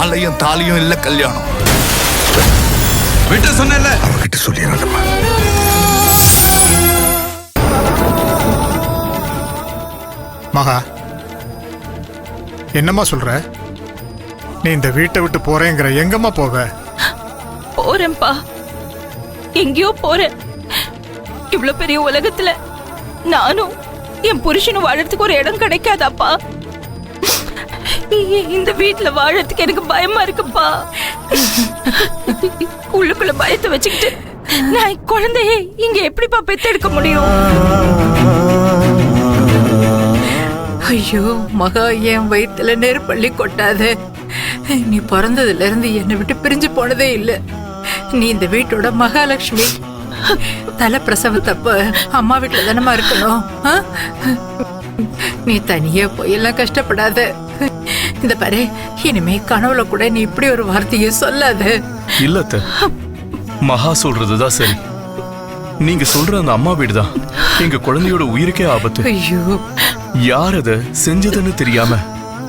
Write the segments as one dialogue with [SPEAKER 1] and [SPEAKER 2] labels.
[SPEAKER 1] மாலையும் தாலியும் இல்ல கல்யாணம்.
[SPEAKER 2] விட்டு சொன்னல
[SPEAKER 1] அவகிட்ட சொல்லிடுறேன்.
[SPEAKER 3] மகா, என்னம்மா சொல்ற? நீ இந்த வீட்டை விட்டு போறேங்கிற, எங்கம்மா போவ?
[SPEAKER 4] போறேன்பா, எங்கேயோ போறேன். இவ்வளவு பெரிய உலகத்துல நானும் என் புருஷனும் வாழறதுக்கு ஒரு இடம் கிடைக்காதாப்பா? இந்த வீட்டுல வாழறதுக்கு எனக்கு பயமா இருக்குப்பா. உள்ளுக்குள்ள பயத்தை வச்சுக்கிட்டு நான் குழந்தையே இங்க எப்படிப்பா பெத்தெடுக்க முடியும்?
[SPEAKER 5] ஐயோ மகா, என் வயிற்றுல நெருப்பள்ளி கொட்டாத. நீ பிறந்ததுல இருந்து என்னை விட்டு பிரிஞ்சு போனதே இல்லை. நீ இந்த வீட்டோட மகாலட்சுமி. தலை பிரசவத்தப்ப அம்மா வீட்டுல தானமா இருக்கணும். நீ தனியே போய் எல்லாம் கஷ்டப்படாத. இந்த பாரு, இனிமே கனவுல கூட நீ இப்படி ஒரு வார்த்தையை சொல்லாத.
[SPEAKER 6] இல்ல மகா சொல்றதுதான் சரி. நீங்க சொல்ற அந்த அம்மா வீடுதான் எங்க குழந்தையோட உயிருக்கே ஆபத்து.
[SPEAKER 5] ஐயோ,
[SPEAKER 6] யார் அத செஞ்சதுன்னு தெரியாம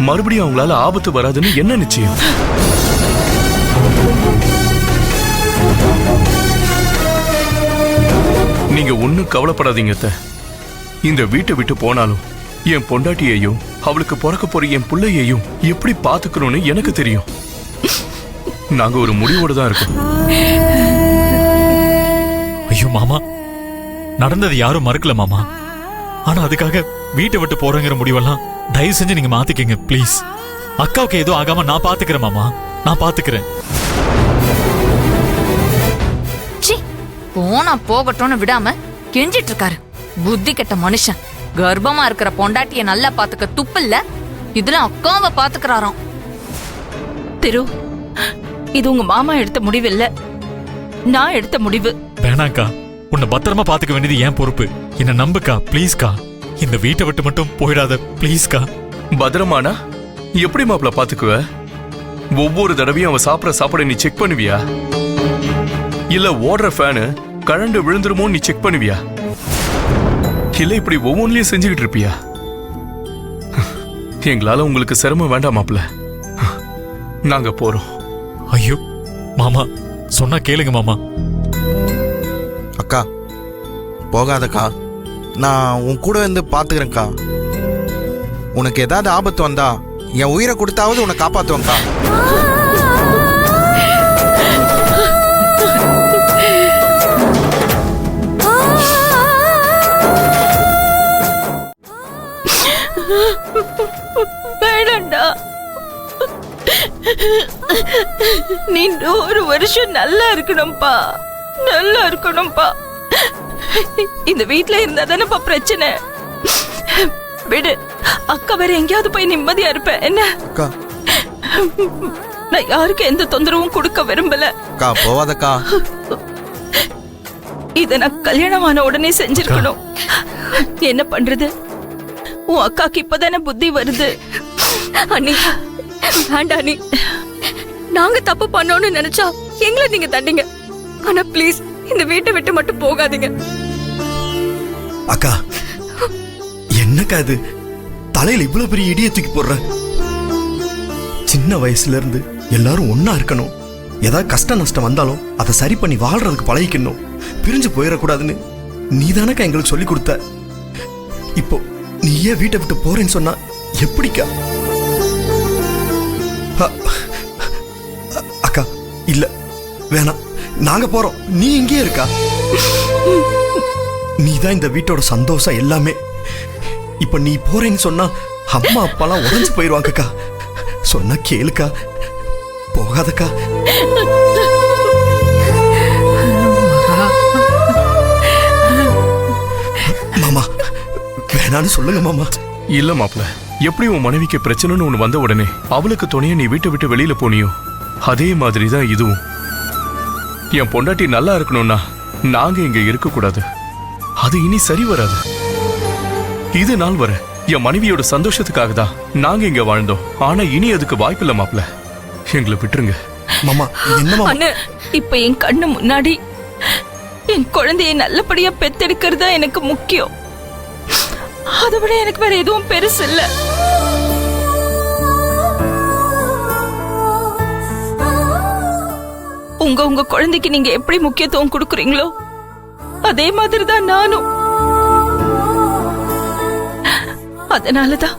[SPEAKER 6] மறுபடியும் அவங்களால ஆபத்து வராதுன்னு என்ன நிச்சயம்? நீங்க ஒண்ணும் கவலைப்படாதீங்க. இந்த வீட்டை விட்டு போனாலும் என் பொண்டாட்டியையும் அவளுக்கு பிறக்க போற என் பிள்ளையையும் எப்படி பாத்துக்கணும்னு எனக்கு தெரியும். நாங்க ஒரு முடிவோடு தான் இருக்கோம்.
[SPEAKER 7] ஐயோ மாமா, நடந்தது யாரும் மறக்கல மாமா. ஆனா அதுக்காக வீட்டை விட்டு போறேங்கிற முடிவெல்லாம் தயவு செஞ்சு நீங்க மாத்திக்கங்க ப்ளீஸ். அக்காவுக்கு ஏதோ ஆகாம நான் பாத்துக்கிறேன் மாமா, நான் பாத்துக்கிறேன்.
[SPEAKER 8] போனா போகட்டும்னு விடாம கெஞ்சிட்டு இருக்காரு. புத்தி கெட்ட மனுஷன். கர்ப்பமா இருக்கிற பொண்டாட்டிய நல்லா பாத்துக்க துப்பில்ல, இதுல அக்காவை பாத்துக்கிறாராம்.
[SPEAKER 4] திரு, இது உங்க மாமா எடுத்த முடிவு இல்ல, நான் எடுத்த முடிவு.
[SPEAKER 7] வேணாக்கா, உன்னை பத்திரமா பாத்துக்க வேண்டியது என் பொறுப்பு. என்ன நம்புக்கா ப்ளீஸ்கா. இந்த வீட்டை விட்டு மட்டும் போயிடாத ப்ளீஸ்கா.
[SPEAKER 6] பத்திரமானா எப்படி மாப்பிள்ள பாத்துக்குவ? ஒவ்வொரு தடவையும் அவ சாப்பிட சாப்பிட நீ செக் பண்ணுவியா? இல்ல ஓடுற ஃபேனு கழண்டு விழுந்துருமோ நீ செக் பண்ணுவியா? இல்ல இப்படி ஒவ்வொன்றிலையும் செஞ்சுக்கிட்டு இருப்பியா? எங்களால உங்களுக்கு சிரமம் வேண்டாம் மாப்பிள்ள, நாங்க போறோம்.
[SPEAKER 7] ஐயோ மாமா, சொன்னா கேளுங்க மாமா.
[SPEAKER 9] அக்கா போகாதக்கா, நான் உன் கூட வந்து பாத்துக்கிறேன்க்கா. உனக்கு ஏதாவது ஆபத்து வந்தா என் உயிரை கொடுத்தாவது உன்னை காப்பாத்துவேன்க்கா.
[SPEAKER 4] வேணாண்டா, நீ 100 வருஷம் நல்லா இருக்கணும்பா, நல்லா இருக்கணும்பா. இந்த வீட்டுல இருந்தா தானேப்பா பிரச்சனை. விடு, அக்கா வேற எங்கேயாவது போய் நிம்மதியா இருப்பேன். என்ன
[SPEAKER 9] அக்கா,
[SPEAKER 4] நான் யாருக்கு எந்த தொந்தரவும் கொடுக்க விரும்பல.
[SPEAKER 9] அக்கா போவாதக்கா.
[SPEAKER 4] இத நான் கல்யாணமான உடனே செஞ்சிருக்கணும். என்ன பண்றது, உன் அக்காக்கு இப்பதானே புத்தி வருது.
[SPEAKER 10] அண்ணி வேண்டா அண்ணி, நாங்க தப்பு பண்ணோம்னு நினைச்சா எங்களை நீங்க தண்டிங்க. ஆனா ப்ளீஸ் இந்த வீட்டை விட்டு மட்டும் போகாதீங்க.
[SPEAKER 11] அக்கா, என்னக்கா இது? தலையில இவ்வளவு பெரிய இடியை தூக்கி போடுற. சின்ன வயசுல இருந்து எல்லாரும் ஒன்னா இருக்கணும். ஏதாவது கஷ்ட நஷ்டம் வந்தாலும் அதை சரி பண்ணி வாழ்றதுக்கு பழகிக்கணும். பிரிஞ்சு போயிடக்கூடாதுன்னு நீ தானக்கா எங்களுக்கு சொல்லி கொடுத்த. இப்போ நீயே வீட்டை விட்டு போறேன்னு சொன்னா எப்படிக்கா? அக்கா இல்ல வேணாம், நாங்க போறோம், நீ இங்கேயே இருக்கா. நீதான் இந்த வீட்டோட சந்தோஷம் எல்லாமே. இப்ப நீ போறேன்னு சொன்னா அம்மா அப்பாலாம் உடஞ்சு போயிருவாங்கக்கா. சொன்னா கேளுக்கா, போகாதக்கா. மாமா வேணான்னு சொல்லுங்க மாமா.
[SPEAKER 6] இல்ல மாப்பிள்ள, எப்படி உன் மனைவிக்கு பிரச்சனைன்னு ஒண்ணு வந்த உடனே அவளுக்கு துணைய நீ வீட்டை விட்டு வெளியில போனியோ அதே மாதிரிதான் இதுவும். என் பொண்டாட்டி நல்லா இருக்கணும்னா நாங்க இங்க இருக்க கூடாது. அது இனி சரி வராது. இது நாள் வர என் மனைவியோட சந்தோஷத்துக்காக தான் நாங்க இங்க வாழ்ந்தோம். ஆனா இனி அதுக்கு வாய்ப்பு இல்ல மாப்பிள்ள, எங்களை விட்டுருங்க.
[SPEAKER 11] மாமா என்ன?
[SPEAKER 4] இப்ப என் கண்ணு முன்னாடி என் குழந்தையை நல்லபடியா பெத்தெடுக்கிறதா எனக்கு முக்கியம். அதை விட எனக்கு வேற எதுவும் பெருசு இல்ல. உங்க குழந்தைக்கு நீங்க எப்படி முக்கியத்துவம் கொடுக்குறீங்களோ அதே மாதிரிதான் நானும். அதனாலதான்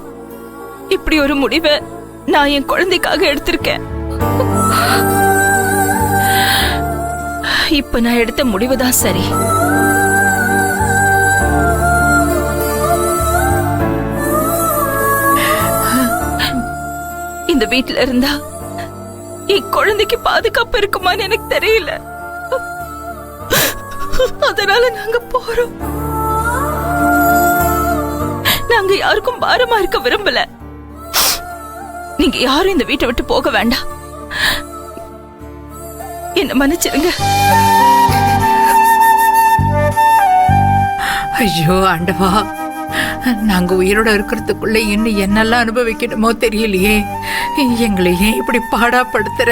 [SPEAKER 4] இப்படி ஒரு முடிவை நான் என் குழந்தைக்காக எடுத்திருக்கேன். இப்ப நான் எடுத்த முடிவுதான் சரி. இந்த வீட்டுல இருந்தா என் குழந்தைக்கு பாதுகாப்பு இருக்குமான்னு எனக்கு தெரியல. அதனால நாங்க போறோம். நாங்க யாருக்கும் பாரமா இருக்க விரும்பல. நீங்க யாரும் இந்த வீட்டை விட்டு போக வேண்டாம். என்ன மன்னிச்சிருங்க.
[SPEAKER 5] ஐயோ ஆண்டவா, நாங்க உயிரோட இருக்கிறதுக்குள்ள இன்னும் என்னெல்லாம் அனுபவிக்கணுமோ தெரியலையே. எங்களை ஏன் இப்படி பாடாப்படுத்துற?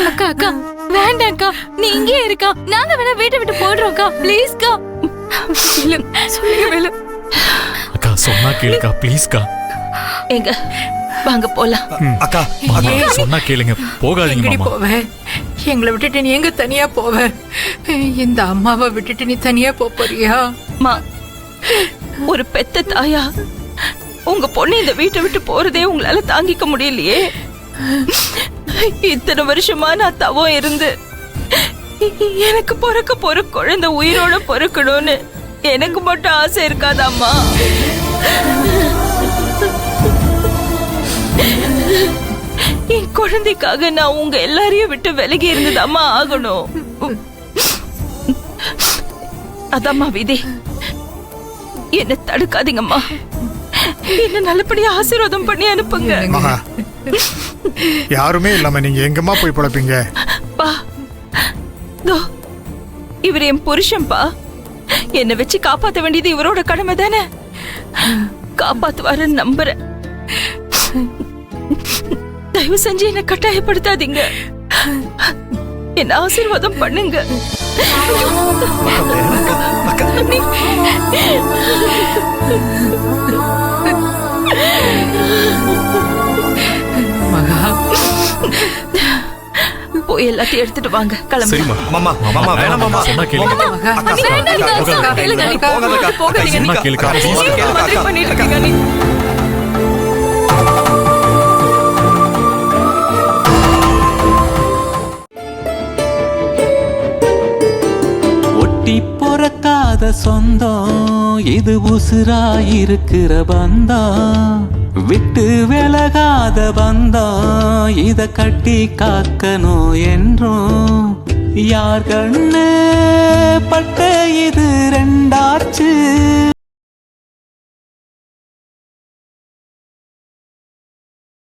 [SPEAKER 10] அக்கா அக்கா வேண்டாம் அக்கா, நீ இங்கே இருக்கா. நாங்க வேணா வீட்டை விட்டு போடுறோம் அக்கா. ப்ளீஸ்க்கா. சொல்லுங்க வேலு.
[SPEAKER 7] அக்கா சொன்னா கேளுக்கா ப்ளீஸ்க்கா.
[SPEAKER 4] எங்க வாங்க போலாம்.
[SPEAKER 11] அக்கா
[SPEAKER 7] மாமா சொன்னா கேளுங்க, போகாதீங்க
[SPEAKER 5] எங்கடி
[SPEAKER 7] மாமா.
[SPEAKER 5] போவ? எங்களை விட்டுட்டு நீ எங்க தனியா போவ? இந்த அம்மாவை விட்டுட்டு நீ தனியா போறியா?
[SPEAKER 4] மா, ஒரு பெத்த தாயா உங்க பொண்ணு இந்த வீட்டை விட்டு போறதே உங்களால தாங்கிக்க முடியலையே. இத்தனை வருஷமா நான் தவம் இருந்து எனக்கு பிறக்க போற குழந்தை உயிரோட பிறக்கணும்னு எனக்கு மட்டும் ஆசை இருக்காதாம்மா? என் குழந்தைக்காக நான் உங்க எல்லாரையும் விட்டு விலகி இருந்ததாம்மா ஆகணும். அதம்மா விதி. என்ன தடுக்காதீங்கம்மா. என்ன நல்லபடியா ஆசீர்வாதம் பண்ணி அனுப்புங்க.
[SPEAKER 3] மகா, யாருமே இல்லாம நீங்க எங்கம்மா போய் பழப்பீங்க?
[SPEAKER 4] பா, தோ இவர் என் புருஷன்பா. என்னை வச்சு காப்பாத்த வேண்டியது இவரோட கடமை தானே. காப்பாத்துவாருன்னு நம்புறேன். தயவு செஞ்சு என்ன கட்டாயப்படுத்தாதீங்க. என்ன ஆசீர்வாதம் பண்ணுங்க.
[SPEAKER 5] மகா,
[SPEAKER 4] போய் எல்லாத்தையும் எடுத்துட்டு வாங்க. கிளம்பு.
[SPEAKER 6] சரிம்மா.
[SPEAKER 11] மாமா மாமா வேணாம் மாமா.
[SPEAKER 7] சொன்னா கேளுங்க.
[SPEAKER 5] மகா.
[SPEAKER 11] அக்கா,
[SPEAKER 10] வேண்டாம் அக்கா,
[SPEAKER 11] அக்கா,
[SPEAKER 10] கேளுங்க
[SPEAKER 11] அக்கா,
[SPEAKER 10] அக்கா.
[SPEAKER 11] போகாதக்கா.
[SPEAKER 10] போகாதீங்க.
[SPEAKER 7] சொன்னா கேளுக்கா ப்ளீஸ்.
[SPEAKER 4] இந்த மாதிரி பண்ணிட்டு இருக்கீங்க நீ.
[SPEAKER 12] ஒட்டி பொறக்காத சொந்தம் இது உசுராயிருக்கிற பந்தம், விட்டு விலகாத பந்தம் இத கட்டி காக்கணும் என்றும். யார் கண்ணு பட்ட இது ரெண்டாச்சு,